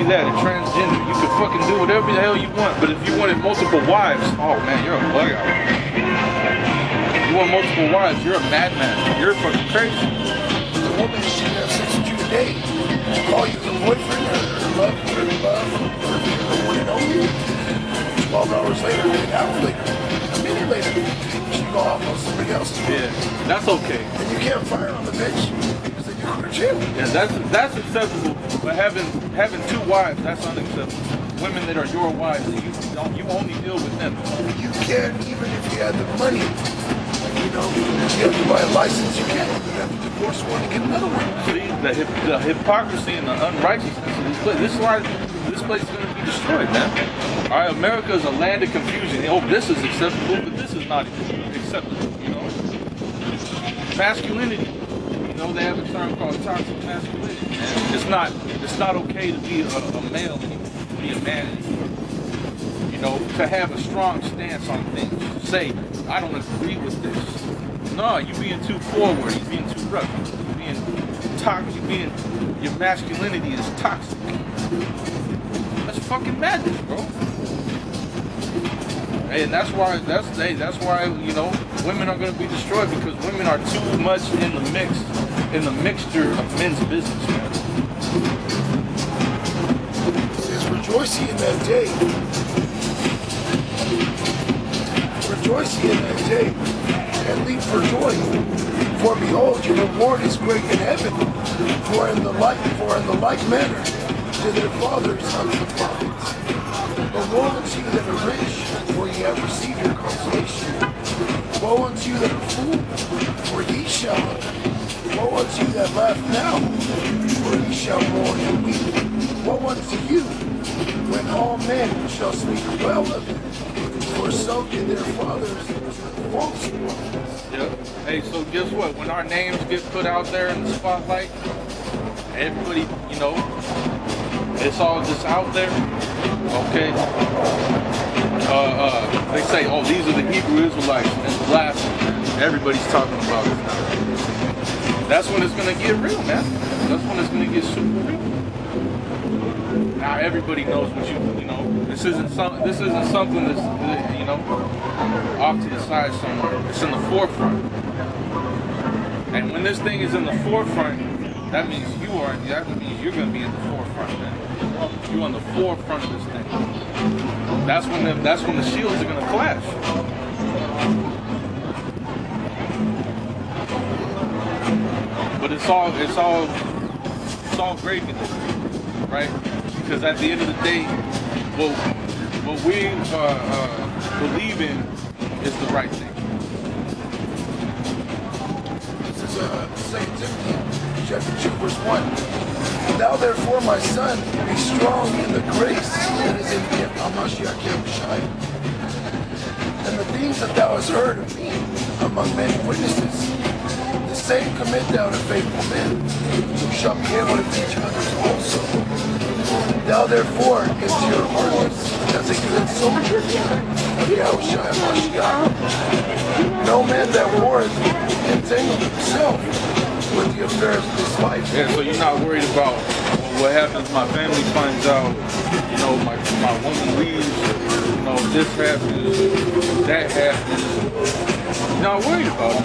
that, and transgender. You can fucking do whatever the hell you want. But if you wanted multiple wives, oh man, you're a bug out. You want multiple wives, you're a madman. You're fucking crazy. The woman should have sex with you today. Call you her boyfriend, or love, or the one and only. 12 hours later, an hour later, a minute later, she go off on somebody else. Yeah, that's okay. And you can't fire on the bitch because then you go to jail. Yeah, that's acceptable. But having two wives, that's unacceptable. Women that are your wives, you only deal with them. You can't, even if you had the money, you know, you have to buy a license, you can't. You have to divorce one and get another one. See, the hypocrisy and the unrighteousness of this place. This is why this place is going to be destroyed, man. All right, America is a land of confusion. Oh, this is acceptable, but this is not acceptable, you know. Masculinity. You know, they have a term called toxic masculinity, man. It's not okay to be a male anymore, to be a man anymore. You know, to have a strong stance on things. Say, I don't agree with this. No, you're being too forward, you're being too rough, you're being toxic, your masculinity is toxic. That's fucking madness, bro. Hey, and that's why you know, women are gonna be destroyed, because women are too much in the mixture of men's business, man. It says, rejoice ye in that day. Rejoice ye in that day, and leap for joy. For behold, your reward is great in heaven. For in the like manner to their fathers unto the prophets. But woe unto you that are rich, for ye have received your consolation. Woe unto you that are full, for ye shall. Woe unto you that laugh now, for ye shall mourn and weep. Woe unto you, when all men shall speak well of you. For so did their fathers false prophets. Yep. Hey, so guess what? When our names get put out there in the spotlight, everybody, you know, it's all just out there. Okay. They say, oh, these are the Hebrew Israelites, and it's blasphemy. Everybody's talking about it now. That's when it's gonna get real, man. That's when it's gonna get super real. Now everybody knows what you know. This isn't something that's, you know, off to the side somewhere. It's in the forefront. And when this thing is in the forefront, that means you're gonna be in the forefront, man. You're on the forefront of this thing. That's when the shields are gonna clash. But it's all gravy, right? Because at the end of the day, what we believe in is the right thing. This is 2 Timothy chapter 2, verse 1. Thou therefore, my son, be strong in the grace that is in Hamashiach Yahushai. And the things that thou hast heard of me among many witnesses, the same commit thou to faithful men, who shall be able to teach others also. Thou therefore endure hardness as a good soldier of Yahushua HaMashiach. No man that warreth entangled himself with the affairs of this life. Yeah, so you're not worried about what happens. My family finds out, you know, my woman leaves, you know, this happens, that happens. You're not worried about it,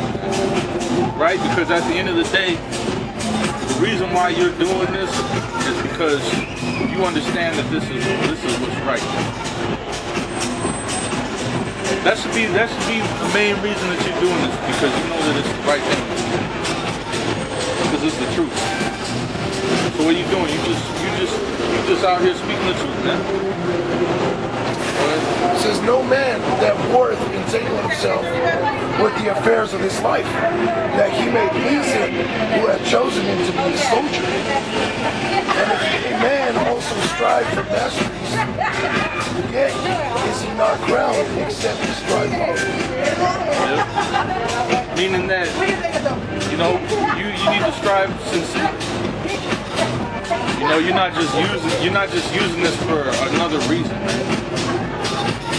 right? Because at the end of the day, the reason why you're doing this is because you understand that this is what's right. That should be the main reason that you're doing this, because you know that it's the right thing. Because it's the truth. So what are you doing? You just out here speaking the truth, man. It says, no man that warreth entangle himself with the affairs of this life, that he may please him who hath chosen him to be a soldier. And if a man also strive for masteries, yet is he not crowned except he strive lawfully. Yep. Meaning that, you know, you need to strive sincerely. You know, you're not just using this for another reason,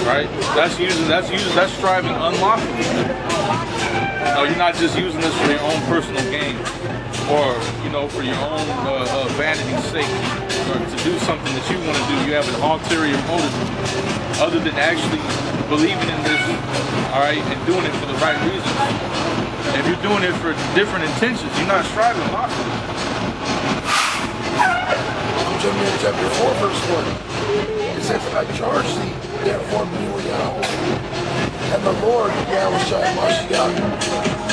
right? That's striving unlawfully. No, you're not just using this for your own personal gain, or for your own vanity's sake, or to do something that you want to do. You have an ulterior motive other than actually believing in this, all right, and doing it for the right reasons. If you're doing it for different intentions, you're not striving lawfully. I'm jumping in chapter 4, verse 1. It says, I charge thee, therefore, before Yahweh, and the Lord, Yahushua Mashiach,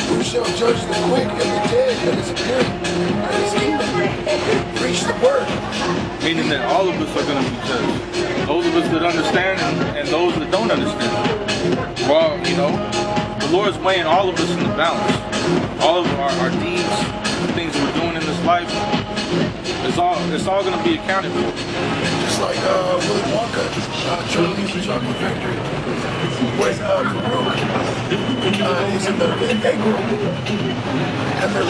who shall judge the quick and the dead that is appearing in his kingdom. Preach the word. Meaning that all of us are going to be judged. Those of us that understand and those that don't understand. Well, the Lord's weighing all of us in the balance. All of our deeds, the things we're doing in this life, it's all going to be accounted for. Just like Willy Wonka, Charlie and the Chocolate Factory, when Farouk is in the egg room, and the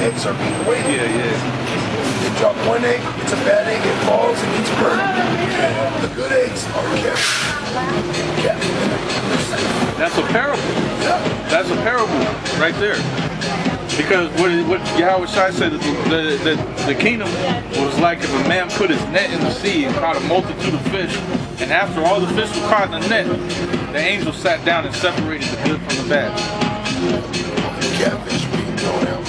eggs are being weighed. Yeah. They drop one egg, it's a bad egg, it falls and gets burned. The good eggs are kept. That's a parable. Yeah. That's a parable right there. Because what Yahweh Shai said, that the kingdom was like if a man put his net in the sea and caught a multitude of fish, and after all the fish were caught in the net, the angel sat down and separated the good from the bad. Catfish being thrown out.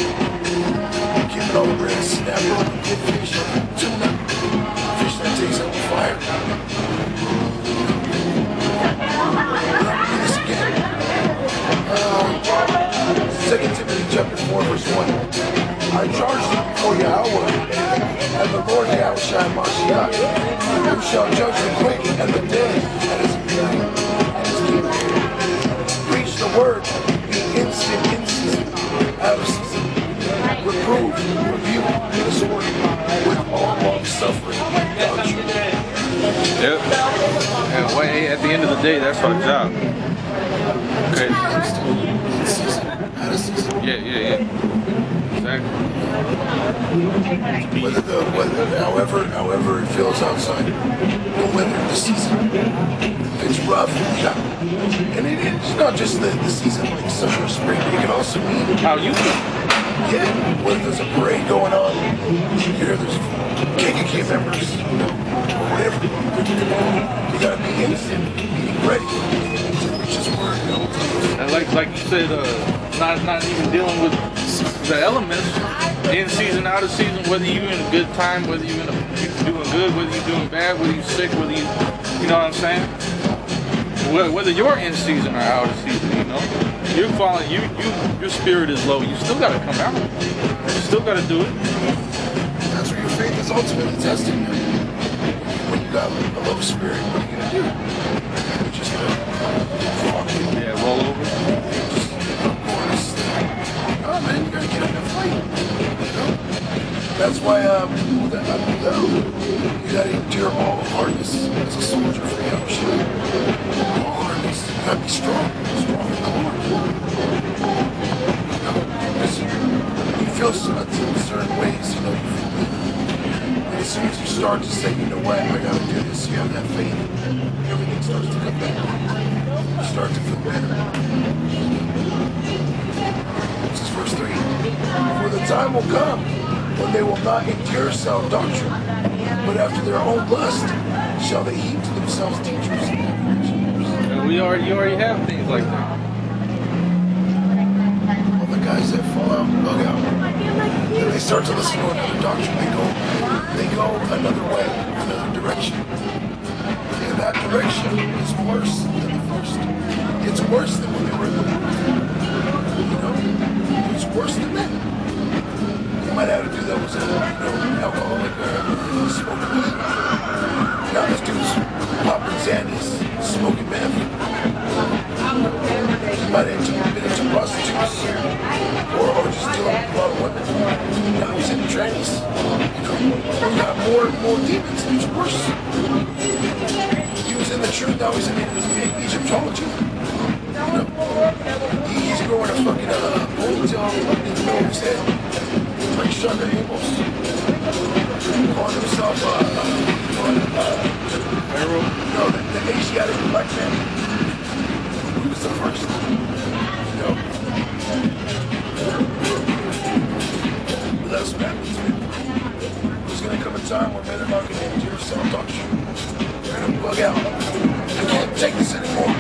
Getting all the red snapper, good fish, tuna, fish that takes up fire. This again. 2 Timothy chapter 4, verse 1. I charge thee before Yahweh and the Lord Yahushua Mashiach, who shall judge the quick and the dead at his appearing and his kingdom. Preach the word, be instant in season, out of season. Reprove, rebuke, exhort with all long suffering and doctrine. Yep. And at the end of the day, that's our job. Okay. Yeah. Exactly. However it feels outside, no weather, the season. If it's rough, and it's not just the season like summer or spring. It can also mean how you feel. Yeah, whether there's a parade going on, there's KKK members, whatever. You gotta be innocent, be ready to reach his word. And like you said, not even dealing with the elements, in season, out of season, whether you're in a good time, whether you're doing good, whether you're doing bad, whether you're sick, whether you know what I'm saying? Whether you're in season or out of season, you're falling, your spirit is low. You still got to come out. You still got to do it. That's where your faith is ultimately tested. When you got a low spirit, what are you gonna do? You're just gonna walk in. Yeah, roll over. Just go on this thing. Oh man, you gotta get up and fight. That's why people that you gotta endure all hardness as a soldier for Yahushua. All hardness. You gotta be strong in the Lord. You feel certain ways, and as soon as you start to say, you know what, I gotta do this, you have that faith, everything starts to come back. You start to feel better. This is verse 3. For the time will come when they will not endure sound doctrine, but after their own lust shall they heap to themselves teachers. And you already have things like that. All the guys that fall out, bug out, and they start to listen to another doctrine, they go another way, another direction. And that direction is worse than the first. It's worse than when they were in the world. It's worse than that. You might have to do that with alcoholic or smoking weed. Now this dude's popping Xannies, smoking meth. You might have been into prostitutes or just dealing with a lot of women. Now he's in the trannies. He's got more demons. It's worse. He was in the truth. Now he's in Egyptology. He's growing a fucking ponytail in the middle of his head. Like Shaka Amos. Calling himself the Asiatic black man. He was the first. time where men are not going to into your self-talk shoot. You're going to bug out. I can't take this anymore.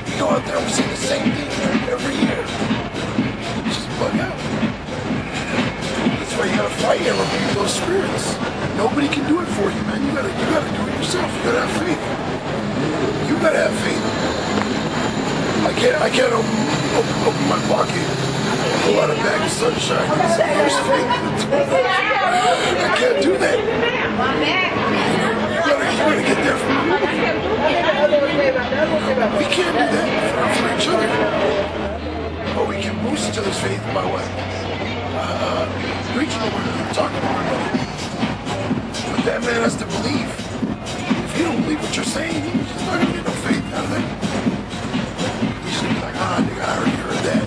We go out there and we say the same thing every year. Just bug out. That's why you gotta fight and remove those spirits. Nobody can do it for you, man. You gotta do it yourself. You gotta have faith. You gotta have faith. I can't open my pocket, pull out a bag of sunshine and say, here's faith. I can't do that. You gotta get there from me. We can't do that for each other. But we can boost each other's faith by what? Preaching the word, talking the word. But that man has to believe. If you don't believe what you're saying, he's just not gonna get no faith out of that. He's just gonna be like, nigga, I already heard that.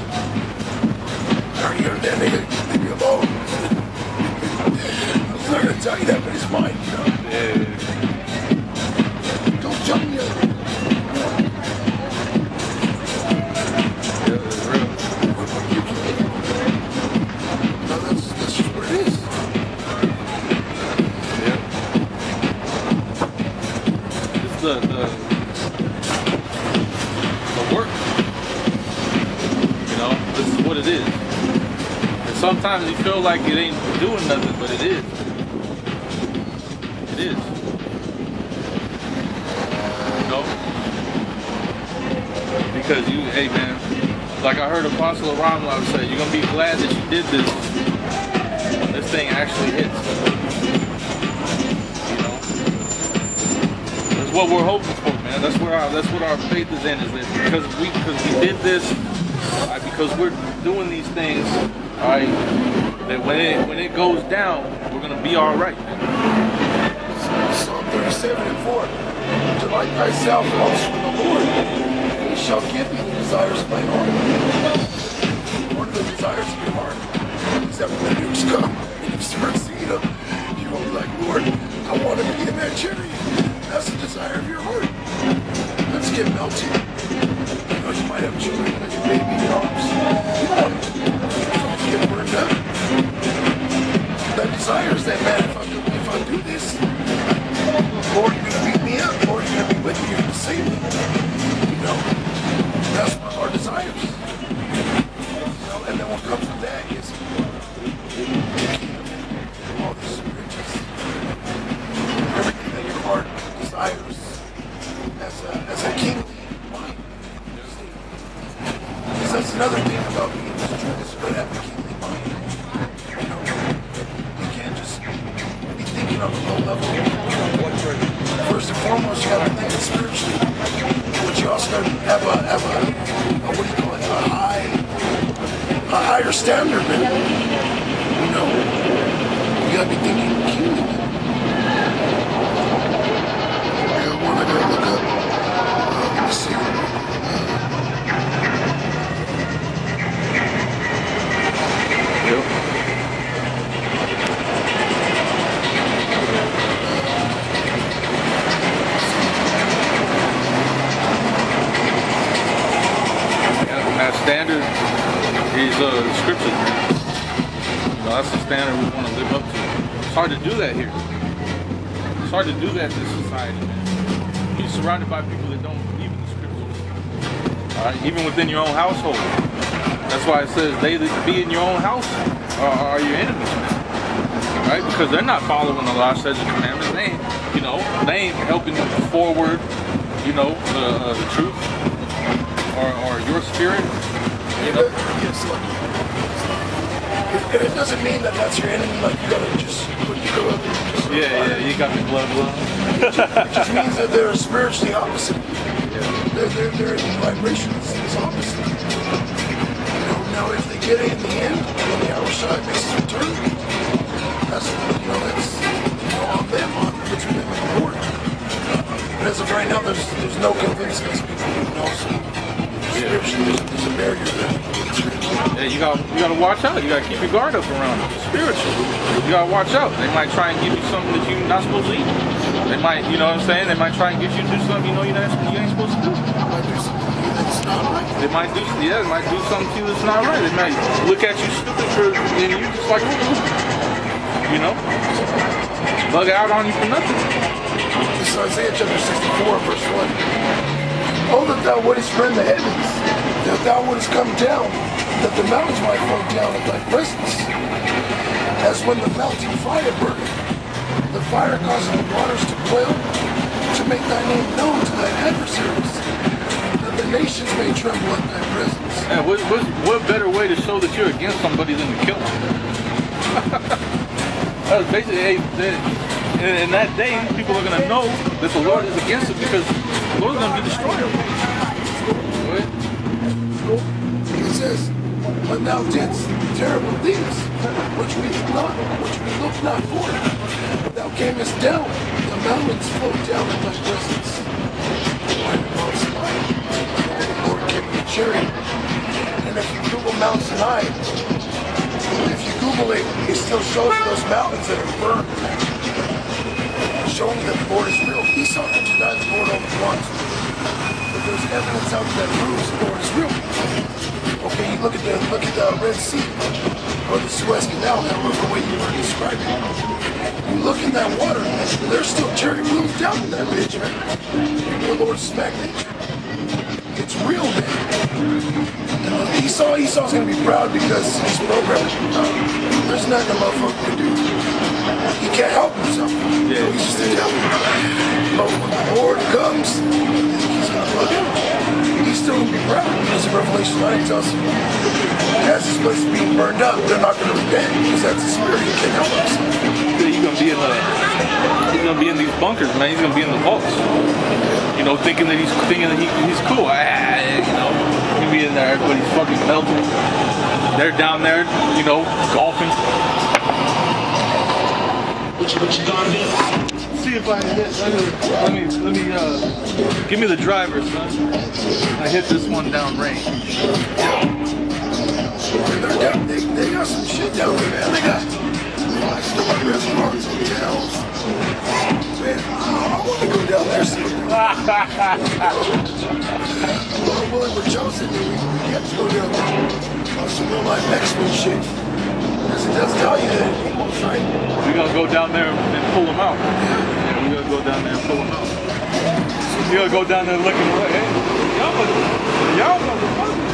Nigga, leave me alone. I was not gonna tell you that, but it's mine, you know? Yeah. Don't jump me up. Yeah, it's real. No, that's just what it is. Yeah. It's the work. You know, this is what it is. And sometimes you feel like it ain't doing nothing, but it is. It is. You know? Because hey man, like I heard Apostle Aramla say, you're gonna be glad that you did this when this thing actually hits. You know? That's what we're hoping for, man. That's what our faith is in, is that because we did this, because we're doing these things, alright, that when it goes down, we're gonna be alright. Psalm 37:4. Delight thyself also in the Lord, and he shall give thee the desires of thine heart. One of the desires of your heart is that when the nukes come and you start seeing them, you will be like, Lord, I want to be in that chariot. That's the desire of your heart. Let's get melted. You know, you might have children with your baby in your arms. You want to get burned up. That desire is that, man, if I do this, Lord, you're going to beat me up. Lord, you're going to be with me. You're going to save me. You know, that's one of our desires. You know, and then what comes with that is all these riches, everything that your heart desires as a kingly mind. Because that's another thing about being this truth, is you're going to have a kingly mind. You know, you can't just be thinking on a low level. First and foremost, you gotta think spiritually, but you also gotta have a what do you call it, a higher standard, man. You know, you gotta be thinking kingly, man. I got one I gotta look up. Let me see. That standard is scripture. You know, that's the standard we want to live up to. It's hard to do that here. It's hard to do that in this society, man. You're surrounded by people that don't believe in the scriptures. All right, even within your own household. That's why it says they that be in your own house are your enemies, man. Right? Because they're not following the law, statutes, and commandments. They ain't helping you forward, you know, the truth. Or your spirit, you know? Yes, look. And it doesn't mean that that's your enemy, like you gotta just put your glove in. Yeah, you got the glove. It just means that they're spiritually opposite. Yeah. They're in vibration is opposite. You know, now if they get it in the end, when the hour shot makes its return, that's on them, between them and the Lord. But as of right now, there's no convincing us people, you know, so spiritually, there's a barrier there. Yeah, you gotta watch out. You gotta keep your guard up around it. Spiritual. You gotta watch out. They might try and give you something that you're not supposed to eat. They might, you know what I'm saying? They might try and get you to do something you know you ain't supposed to do. Might do something that's not right. They might do, yeah, they might do something to you that's not right. They might look at you stupid for, and you just like, you know, bug out on you for nothing. This is Isaiah chapter 64, verse 1. Oh, that thou wouldest rend the heavens, that thou wouldest come down, that the mountains might flow down in thy presence. As when the melting fire burneth, the fire causes the waters to boil, to make thy name known to thine adversaries, that the nations may tremble at thy presence. Yeah, what better way to show that you're against somebody than to kill them? That's basically, in that day, people are going to know that the Lord is against them because the Lord is going to be destroyed. It says, when thou didst terrible things, which we looked not for, thou camest down, the mountains flowed down in thy presence. Mount Sinai, the Lord gave me a chariot. And if you Google Mount Sinai, if you Google it, it still shows you those mountains that are burned, showing that the Lord is real. Esau can deny the Lord all he wants, but there's evidence out there that proves the Lord is real. Okay, you look at the Red Sea or the Suez Canal. Now look the way you were describing it. You look in that water, there's still chariot wheels down in that bitch, man. The Lord smacked it. It's real, man. Esau's gonna be proud because he's programmed. There's nothing a motherfucker can do. He can't help himself. Yeah. So he's just a devil. But when the Lord comes, he's gonna look at him. He's still gonna be proud. Because in Revelation 9 tells him, as this place is being burned up, they're not gonna repent because that's the spirit. He can't help himself. He's gonna be in these bunkers, man. He's gonna be in the vaults. You know, thinking that he's cool. You know, he'll be in there, everybody's fucking melting. They're down there, you know, golfing. What you gonna do? See if I can hit. Let me give me the driver, son. I hit this one down range. They got some shit down there, man. They got 5-star restaurants, hotels. Man, I want to go down there soon. Lord willing, we're chosen. We get to go down there on some real life X-Men shit. Because it does tell you that it equals, right? We're gonna go down there and pull them out. Yeah, we're gonna go down there and pull them out. You're gonna go down there looking away. Hey, y'all motherfuckers.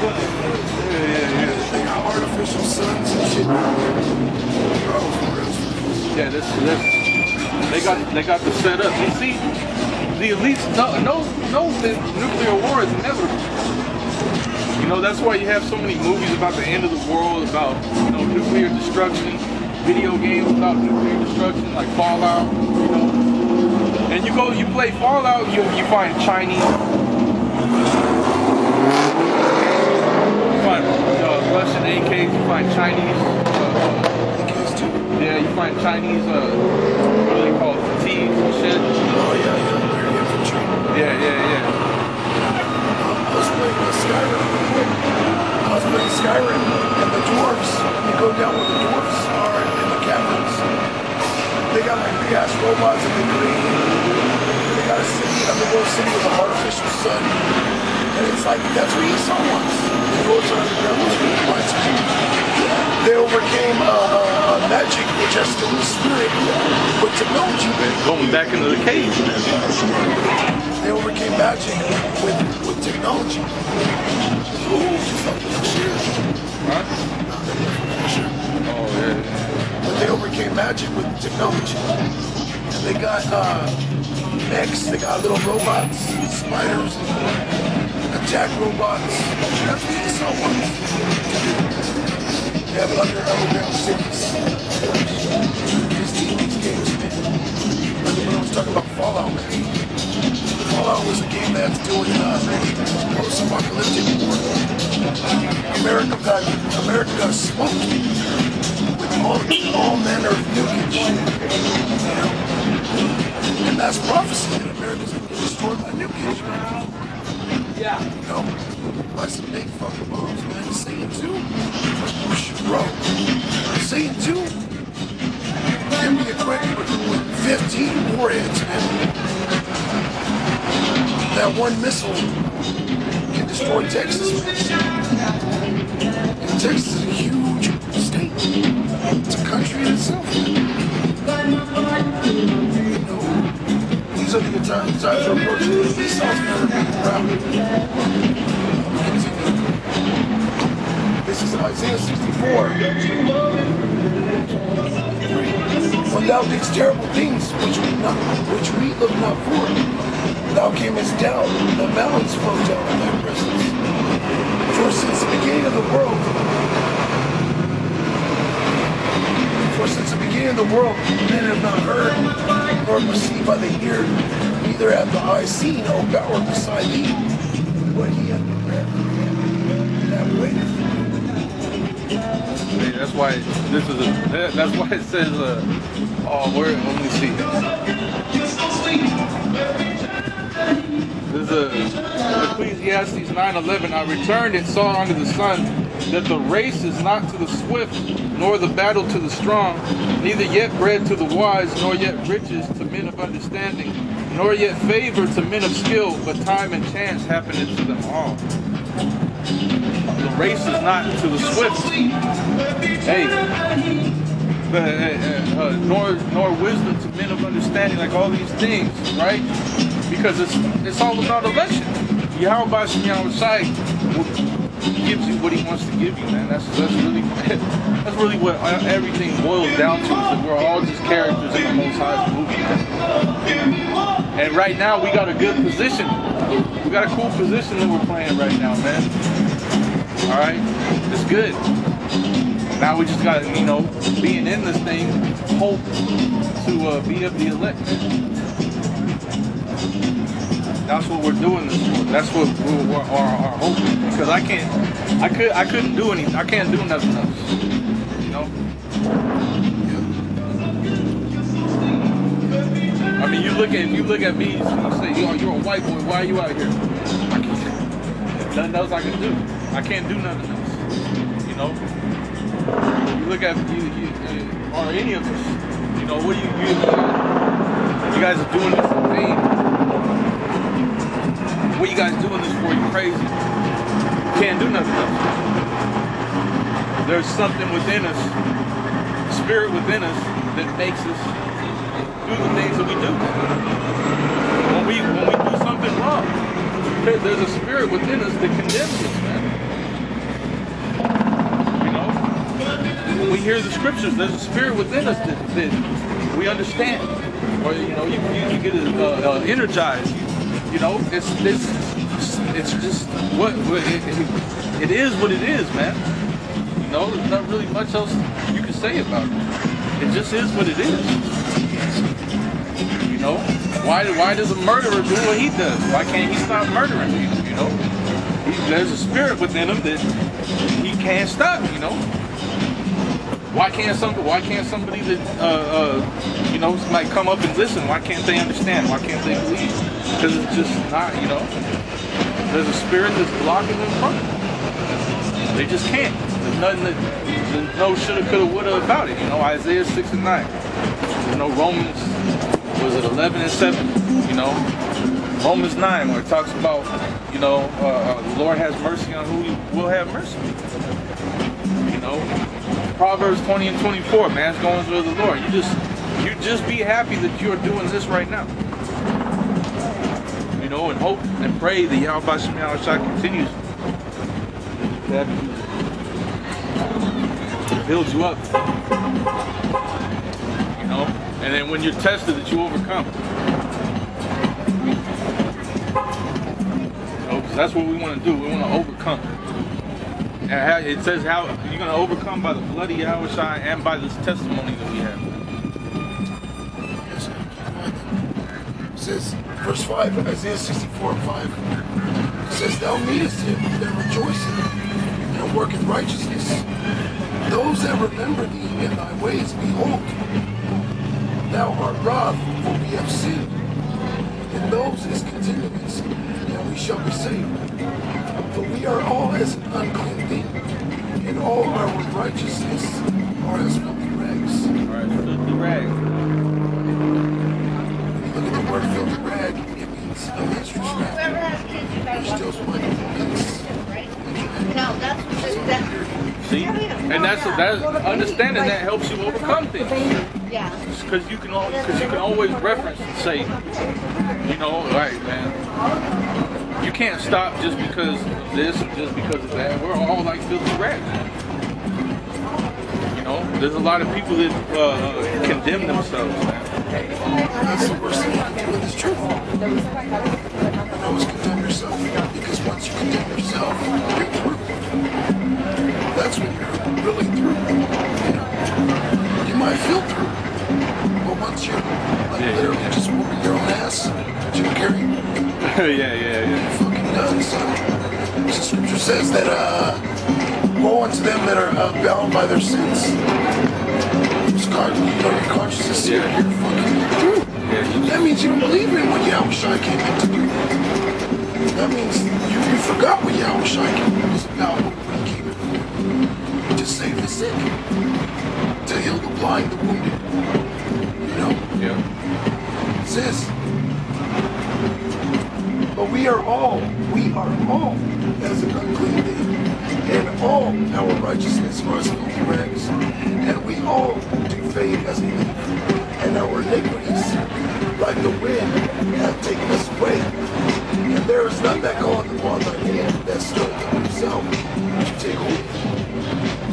Yeah. They got artificial suns and shit. Yeah, they got the setup. You see, the elites know that nuclear war is inevitable. You know, that's why you have so many movies about the end of the world, about, you know, nuclear destruction, video games about nuclear destruction, like Fallout, you know. And you play Fallout, you find Chinese, you find Russian AKs, you find Chinese, yeah, you find Chinese, what do they call it, fatigues and shit. Oh yeah, Yeah. I was playing Skyrim, and the dwarves, you go down where the dwarves are in the caverns. They got like big ass robots that they created. They got a city, underworld city with an artificial sun. And it's like, that's what Esau wants. The dwarves are underground, that's what he wants. They overcame magic, which has to do with spirit, with technology. Going back into the cave. They overcame magic with technology. Huh? Oh, yeah. But they overcame magic with technology. And they got mechs, they got little robots, spiders, attack robots. That's what Esau wants to do. They have underground cities. These games, man. Like when I was talking about Fallout, man. Fallout was a game that had to do with post-apocalyptic war. America got smoked with all manner of nukage. You know? And that's prophecy that America's going to get destroyed by nukage. Yeah. You know? By some big fucking bombs, man. Satan 2. Bro. Satan 2. Give me a credit with 15 warheads, man. That one missile can destroy Texas, man. And Texas is a huge state. It's a country in itself, man. You know, these are the times we're approaching. Esau's never been proud. This is Isaiah 64. When thou didst terrible things which we look not for, thou camest down, the mountains flow down in thy presence. For since the beginning of the world, men have not heard, nor perceived by the ear, neither have the eye seen, O God, beside thee, what he hath prepared that waiteth. Hey, that's why that's why it says oh, let me see. There's Ecclesiastes 9:11. I returned and saw under the sun that the race is not to the swift, nor the battle to the strong, neither yet bread to the wise, nor yet riches to men of understanding, nor yet favor to men of skill, but time and chance happeneth to them all. The race is not to the swift. Hey, nor wisdom to men of understanding, like all these things, right? Because it's all about election. Yahweh Shai gives you what he wants to give you, man. That's really what everything boils down to, is that we're all just characters in the Most High's movie. And right now we got a good position. We got a cool position that we're playing right now, man. All right, it's good. Now we just got to, being in this thing, hope to be of the elect. That's what we're doing this for. That's what our hope is. Because I couldn't do anything. I can't do nothing else. I mean, if you look at me, you say, you're a white boy. Why are you out here? Nothing else I can do. I can't do nothing else. You look at you or any of us. What you guys are doing this for pain. What you guys doing this for? You crazy. You can't do nothing else. There's something within us, spirit within us, that makes us do the things that we do. When we do something wrong, there's a spirit within us that condemns us, man. When we hear the scriptures, there's a spirit within us that we understand, or you get energized. It's just what it is. What it is, man. There's not really much else you can say about it. It just is what it is. Why does a murderer do what he does? Why can't he stop murdering people? There's a spirit within him that he can't stop. Why can't somebody that might come up and listen? Why can't they understand? Why can't they believe? Because it's just not. There's a spirit that's blocking them from it. They just can't. There's nothing there's no shoulda, coulda, woulda about it. Isaiah 6 and 9. There's no Romans. Was it 11 and 7? Romans 9, where it talks about the Lord has mercy on who He will have mercy. Proverbs 20 and 24, man's goings with the Lord. You just be happy that you're doing this right now. And hope and pray that Yahweh Shai continues to build you up. And then when you're tested, that you overcome. Because that's what we want to do. We want to overcome. And it says how you're going to overcome by the blood of Yahweh Shai and by this testimony that we have. It says, verse 5, Isaiah 64 and 5. It says, thou meetest him that rejoiceth and worketh righteousness. Those that remember thee in thy ways, behold, thou art wroth, for we have sinned. In those is continuance, and we shall be saved. For we are all as an unclean thing, and all our righteousness are as filthy rags. Filthy rag. When you look at the word filthy rag, it means a menstruous rag. There's still one. that understanding that helps you overcome things. Yeah. Because you can always reference and say, you know, right, man. You can't stop just because of this or just because of that. We're all like filthy rats. You know, there's a lot of people that condemn themselves, man. That's the worst thing you can do with this truth. You always condemn yourself, because once you condemn yourself, you're through. That's when you're really through. You might feel through, but once you're like literally just whooping your own ass, Jim Carrey, yeah. you're fucking done, son. The scripture says that woe unto them that are bound by their sins. Your conscience is seared, you're fucking through. That means you don't believe in what Yahushua came in to do. That means you forgot what Yahushua was about when he came in. To save the sick. To heal the blind, the wounded. You know? Yeah. It says, but we are all as an unclean thing, and all our righteousness are as filthy rags, and we all do fade as a leaf, and our iniquities, like the wind, have taken us away. And there is none that calleth upon thy name that stood himself to take hold.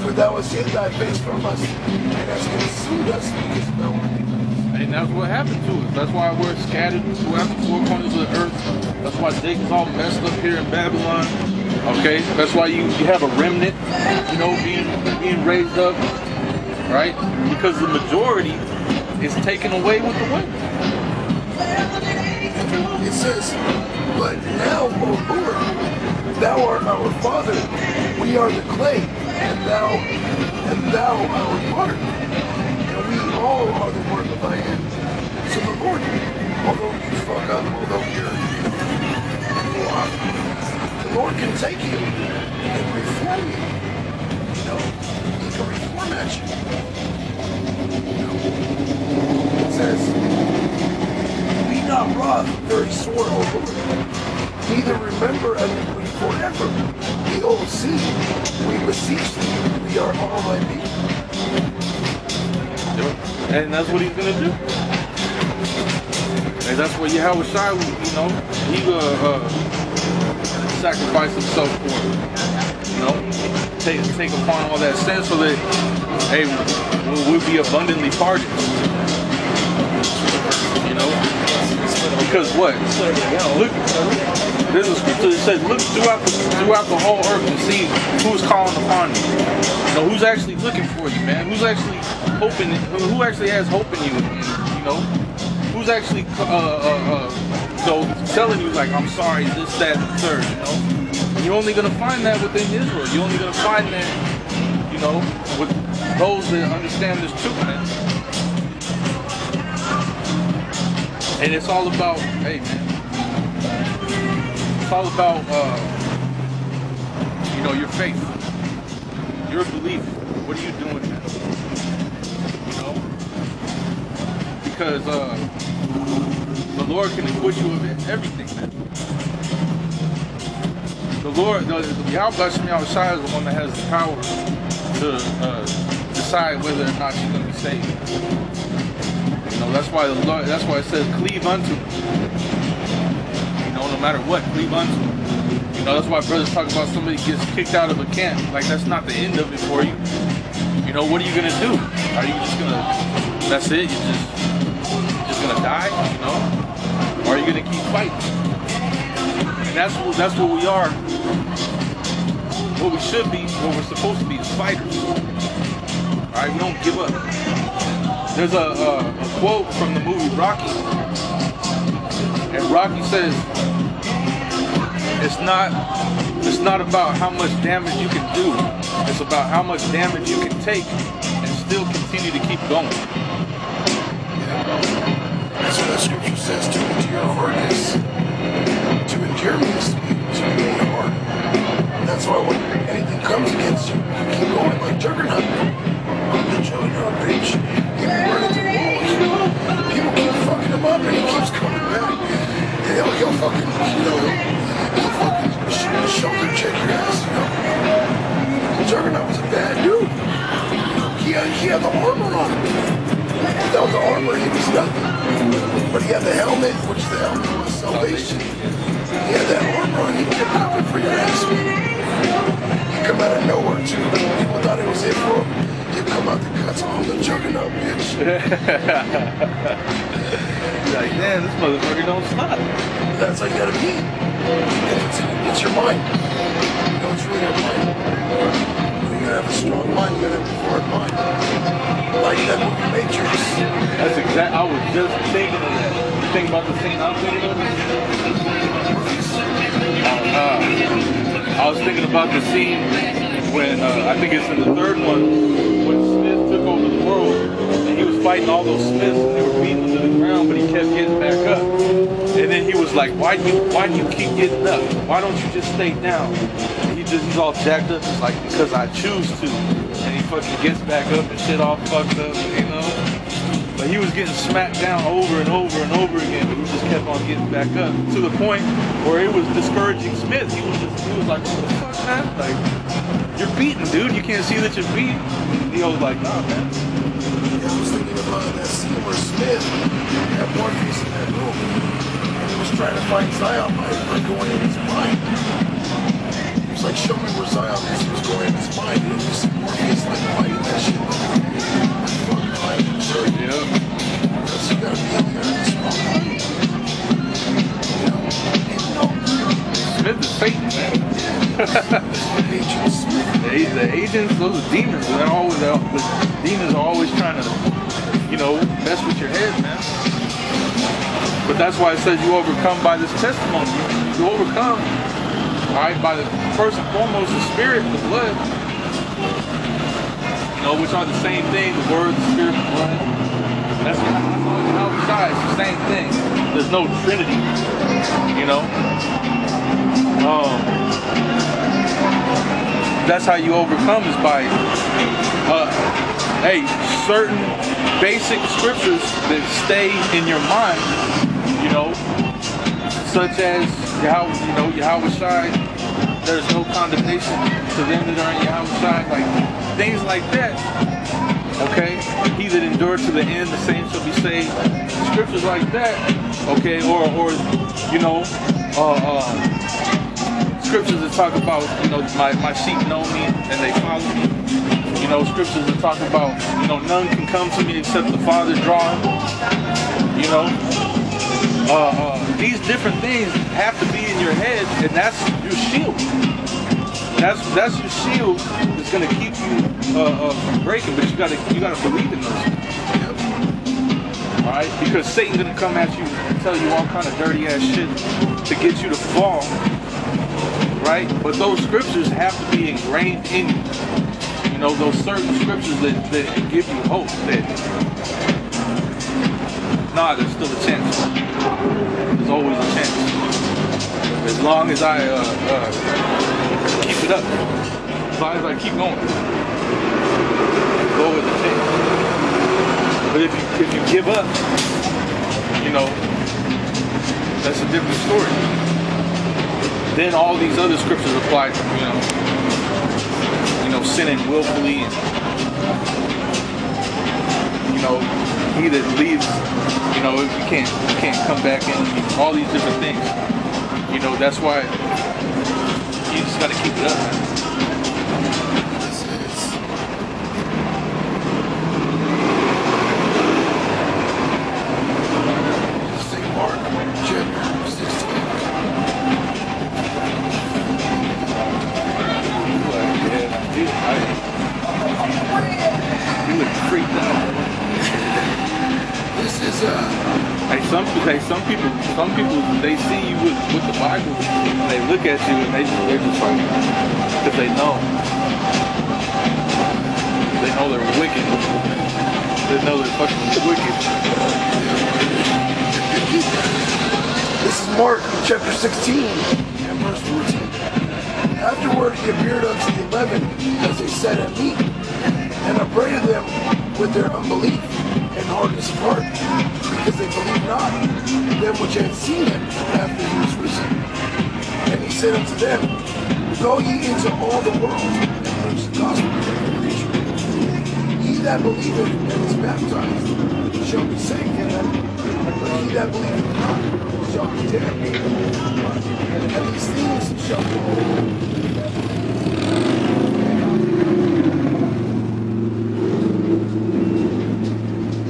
For thou hast hid thy face from us, and hast consumed us because of our iniquities. And that's what happened to us. That's why we're scattered throughout the four corners of the earth. That's why Jacob's all messed up here in Babylon. Okay? That's why you have a remnant, you know, being raised up. Right? Because the majority is taken away with the wind. It says, but now, O Lord, thou art our Father, we are the clay, and thou our potter, and we all are the work of thy hand. So the Lord, although you fuck up, although you're off, the Lord can take you and reform you. You know, he can reform at you. You know, it says, be not wroth, very sore, O Lord. Neither remember iniquity forever. Behold, see, we beseech thee, we are all thy people. And that's what he's gonna do. And that's what Yahushua, you know, he sacrificed himself for. You know, take upon all that sin so that, hey, we'll be abundantly pardoned. You know, because what? Look, there's a scripture that says, look throughout the whole earth and see who's calling upon you. You know, who's actually looking for you, man? Who's actually hoping? Who actually has hope in you? You know, who's actually so telling you like, I'm sorry, this, that, and the third. You know, you're only gonna find that within Israel. You're only gonna find that, you know, with those that understand this truth, man. And it's all about, hey man, it's all about, you know, your faith, your belief. What are you doing, man? You know, because the Lord can acquit you of everything, man. The Lord, Yahweh is the one that has the power to decide whether or not you're going to be saved. You know, that's why it says cleave unto him. You know, no matter what, cleave unto him. You know, that's why brothers talk about somebody gets kicked out of a camp. Like, that's not the end of it for you. You know, what are you gonna do? Are you just gonna, that's it? You're just gonna die? You know? Or are you gonna keep fighting? And that's what we are. What we should be, what we're supposed to be is fighters. Alright, we don't give up. There's a quote from the movie Rocky, and Rocky says, it's not about how much damage you can do, it's about how much damage you can take and still continue to keep going. That's what that scripture says, to endure hardness. To endure means to remain hard. That's why when anything comes against you, you keep going like Juggernaut. On the Juggernaut page. Running through walls. People keep fucking him up and he keeps coming back. And he'll fucking, you know, he'll fucking shoulder check your ass, you know. Juggernaut was a bad dude. armor, he was nothing. But he had the helmet, which the helmet was salvation. He had that armor on, he kept coming for your ass. He'd come out of nowhere too. People thought it was it for him. He'd come out the cuts on the juggernaut, bitch. Like, damn, this motherfucker don't stop. That's how you gotta be. It's your mind. You know, it's really your mind. You gotta have a strong mind, you gotta have a forward mind. Like that movie Matrix. That's exact. I was just thinking of that. You think about the scene I'm thinking of? I was thinking about the scene when I think it's in the third one when Smith took over the world and he was fighting all those Smiths and they were beating him to the ground, but he kept getting back up. And then he was like, "Why do you keep getting up? Why don't you just stay down?" And he's all jacked up, just like, "Because I choose to." And he fucking gets back up and shit all fucked up, you know. But he was getting smacked down over and over and over again, but he just kept on getting back up to the point where it was discouraging Smith. He was like, "What the fuck, man? Like, you're beaten, dude. You can't see that you're beaten." He was like, "Nah, man." Yeah, I was thinking about that scene where Smith had Morpheus in that room. And he was trying to find Zion by going in his mind. He was like, "Show me where Zion is." He was going in his mind. And you see Morpheus like fighting that shit. Fucking mind. Sure. Yeah. Because you gotta be in there in this wrong mind. You know, Smith is Satan, man. Agent Smith. The agents, those are demons. They're always out. The demons are always trying to, you know, mess with your head, man. But that's why it says you overcome by this testimony. You overcome, all right, by the first and foremost the spirit and the blood. You know, which are the same thing. The word, the spirit, the blood. That's on the outside. It's the same thing. There's no Trinity. You know. That's how you overcome is by certain basic scriptures that stay in your mind, you know, such as Yahweh Shai, there's no condemnation to them that are in Yahweh Shai, like things like that. Okay, he that endured to the end, the same shall be saved. Scriptures like that, okay, or you know, scriptures that talk about, you know, my sheep know me and they follow me. You know, scriptures that talk about, you know, none can come to me except the Father draw him. You know, these different things have to be in your head, and that's your shield. That's your shield that's gonna keep you from breaking. But you gotta believe in those things. All right, because Satan's gonna come at you and tell you all kind of dirty ass shit to get you to fall. Right? But those scriptures have to be ingrained in you. You know, those certain scriptures that give you hope that, nah, there's still a chance. There's always a chance. As long as I keep it up. As long as I keep going. There's always a chance. But if you give up, you know, that's a different story. Then all these other scriptures apply to, you know, sinning willfully, and, you know, he that leaves, you know, you can't come back in, all these different things. You know, that's why you just gotta keep it up, man. St. Mark, chapter 16. You look freaked out. This is Some people, they see you with the Bible, and they look at you, and they're just like, because they know they're wicked. They know they're fucking wicked. This is Mark chapter 16 and verse 14. Afterward he appeared unto the 11 as they sat at meat, and upbraided them with their unbelief and hardness of heart, because they believed not them which had seen him after he was risen. And he said unto them, Go ye into all the world and preach the gospel to every creature. He that believeth and is baptized shall be saved. But he that believeth not shall be damned. And these things shall be.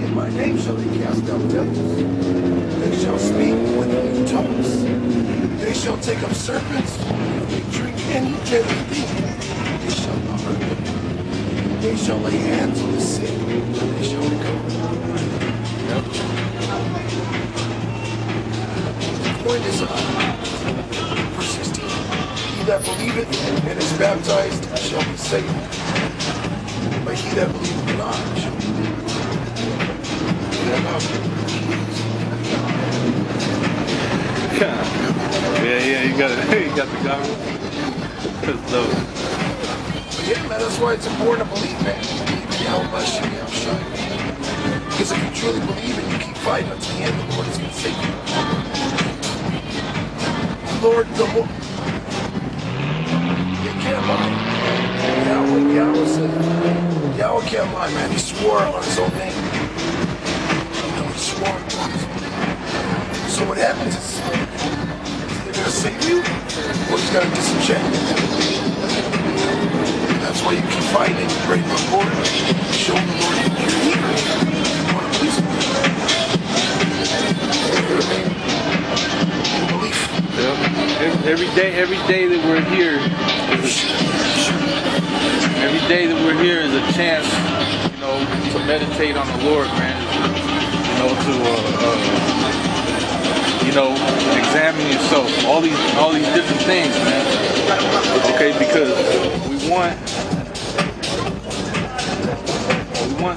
In my name shall they cast out devils. They shall speak with new tongues. They shall take up serpents. If they drink any deadly thing, they shall not hurt them. They shall lay hands on the sick, and they shall recover. The point is, verse 16, he that believeth and is baptized shall be saved, but he that believeth not shall be Yeah, you got it. You got the goggles. That's dope. But yeah, man, that's why it's important to believe, man. Believe in Yahweh Shai. Because if you truly believe and you keep fighting until the end, the Lord is going to save you. Lord, the Lord, you can't lie. Yahweh said, Yahweh can't lie, man. He swore on his own name. You know, he swore on his own name. So what happens is, they're going to save you, or he's going to disenchant you. That's why you keep fighting and you pray to the Lord. Show the Lord you're eager. You want to please him. In belief. Yep. Every day that we're here, every day that we're here is a chance, you know, to meditate on the Lord, man. You know, examine yourself. All these different things, man. Okay, because we want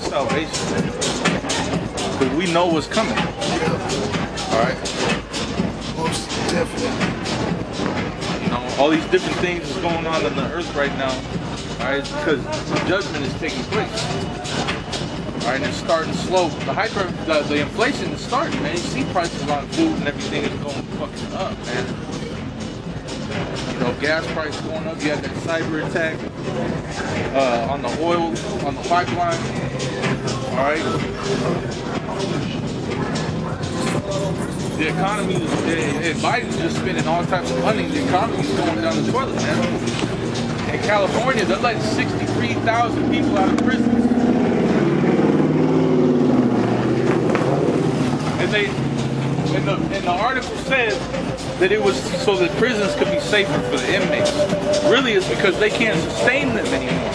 salvation, because we know what's coming. All right. Most definitely. You know, all these different things is going on the earth right now. All right, because judgment is taking place. All right, and it's starting slow. The inflation is starting, man. You see prices on food and everything is going fucking up, man. You know, gas prices going up. You had that cyber attack on the oil, on the pipeline. All right. The economy is, Biden's just spending all types of money. The economy is going down the toilet, man. In California, they're letting 63,000 people out of prison. And the article says that it was so that prisons could be safer for the inmates. Really, it's because they can't sustain them anymore.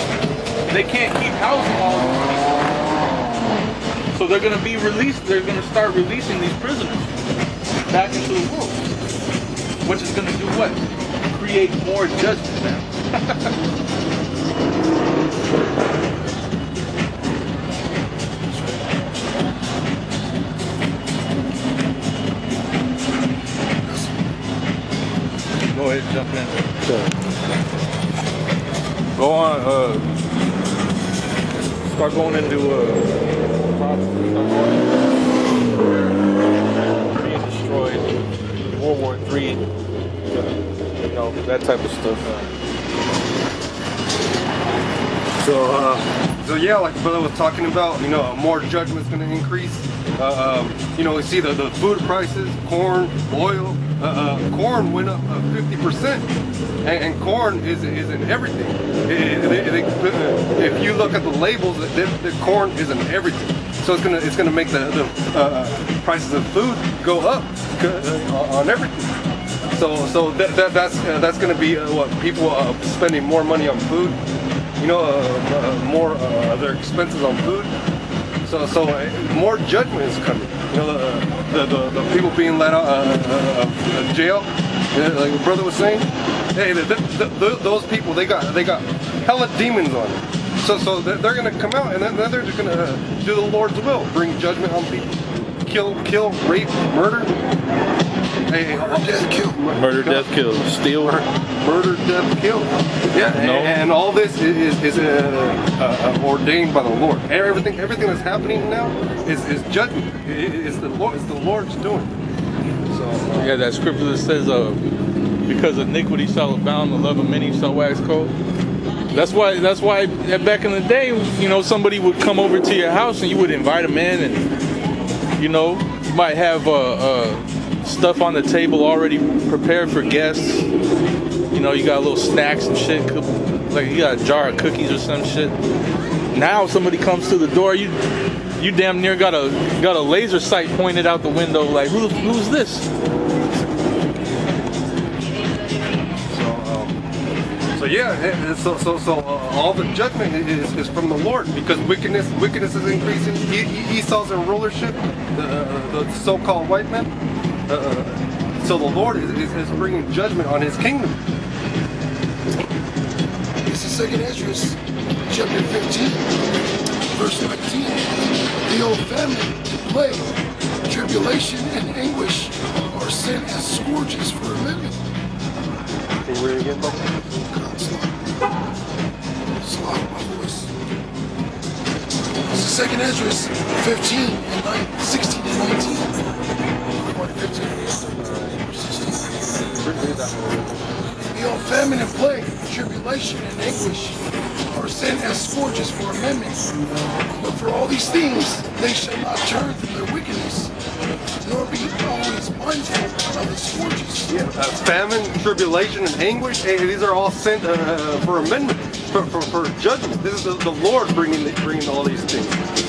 They can't keep housing all of these people. So they're going to be released. They're going to start releasing these prisoners back into the world, which is going to do what? Create more judgment, man. Go ahead, jump in. Go on, start going into being destroyed, World War III, you know, that type of stuff. So yeah, like the brother was talking about, you know, more judgment's going to increase. You know, we see the food prices, corn, oil. Corn went up 50%, and corn is in everything. If you look at the labels, the corn is in everything. So it's gonna make the prices of food go up on everything. So that's gonna be what people spending more money on food. You know, more their expenses on food. So more judgment is coming. You know, the people being let out of jail, like your brother was saying. Hey, those people, they got hella demons on them. So they're gonna come out and then they're just gonna do the Lord's will, bring judgment on people, kill, rape, murder. Hey, Murder, death, kill, steal. Murder, death, kill. Yeah, no. And all this is ordained by the Lord. Everything that's happening now is judgment. It's the Lord's doing. So yeah, that scripture that says, "Because iniquity shall abound, the love of many shall wax cold." That's why back in the day, you know, somebody would come over to your house and you would invite them in, and You know, you might have stuff on the table already prepared for guests. You know, you got little snacks and shit. Like you got a jar of cookies or some shit. Now somebody comes to the door, you damn near got a laser sight pointed out the window. Like who's this? So yeah, so all the judgment is from the Lord, because wickedness is increasing. Esau's in rulership, the so-called white man. So the Lord is bringing judgment on His kingdom. It's the second Ezra, chapter 15, verse 19. The old famine, plague, tribulation, and anguish are sent as scourges for a minute. Can you read it again, Bob? Slaughter my voice. It's the second Ezra, 15 and 16 and 19. 15 and 16. The old famine and plague, tribulation and anguish are sent as scourges for amendment. But for all these things, they shall not turn from their wickedness, nor be always mindful of the scourges. Yeah, famine, tribulation, and anguish. Hey, these are all sent for amendment, for judgment. This is the Lord bringing all these things.